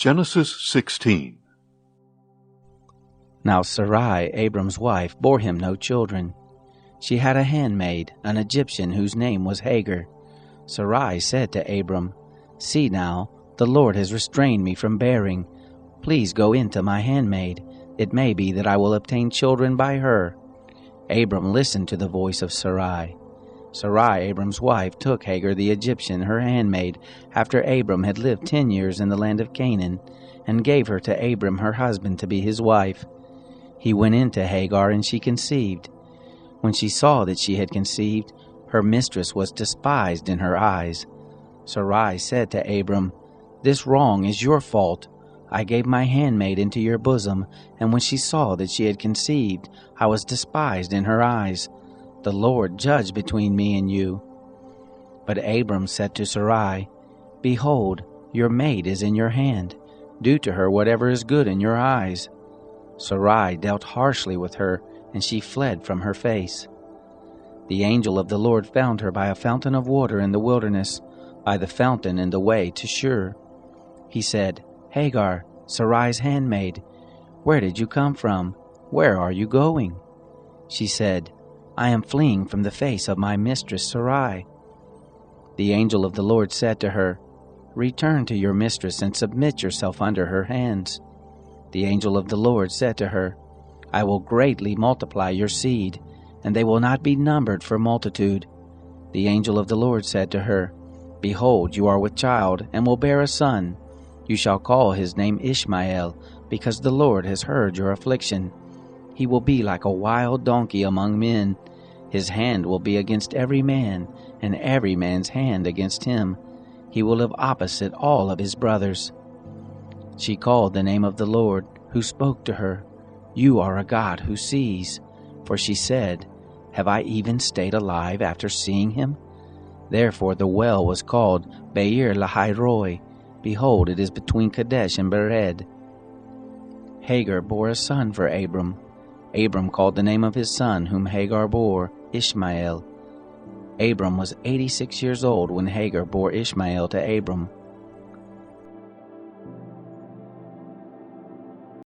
Genesis 16. Now Sarai, Abram's wife, bore him no children. She had a handmaid, an Egyptian, whose name was Hagar. Sarai said to Abram, "See now, the Lord has restrained me from bearing. Please go in to my handmaid. It may be that I will obtain children by her." Abram listened to the voice of Sarai. Sarai, Abram's wife, took Hagar the Egyptian, her handmaid, after Abram had lived 10 years in the land of Canaan, and gave her to Abram her husband to be his wife. He went in to Hagar, and she conceived. When she saw that she had conceived, her mistress was despised in her eyes. Sarai said to Abram, "This wrong is your fault. I gave my handmaid into your bosom, and when she saw that she had conceived, I was despised in her eyes. The Lord judge between me and you." But Abram said to Sarai, "Behold, your maid is in your hand. Do to her whatever is good in your eyes." Sarai dealt harshly with her, and she fled from her face. The angel of the Lord found her by a fountain of water in the wilderness, by the fountain in the way to Shur. He said, "Hagar, Sarai's handmaid, where did you come from? Where are you going?" She said, "I am fleeing from the face of my mistress Sarai." The angel of the Lord said to her, "Return to your mistress and submit yourself under her hands." The angel of the Lord said to her, "I will greatly multiply your seed, and they will not be numbered for multitude." The angel of the Lord said to her, "Behold, you are with child, and will bear a son. You shall call his name Ishmael, because the Lord has heard your affliction. He will be like a wild donkey among men. His hand will be against every man, and every man's hand against him. He will live opposite all of his brothers." She called the name of the Lord, who spoke to her, "You are a God who sees." For she said, "Have I even stayed alive after seeing him?" Therefore the well was called Beer Lahai Roi. Behold, it is between Kadesh and Bered. Hagar bore a son for Abram. Abram called the name of his son, whom Hagar bore, Ishmael. Abram was 86 years old when Hagar bore Ishmael to Abram.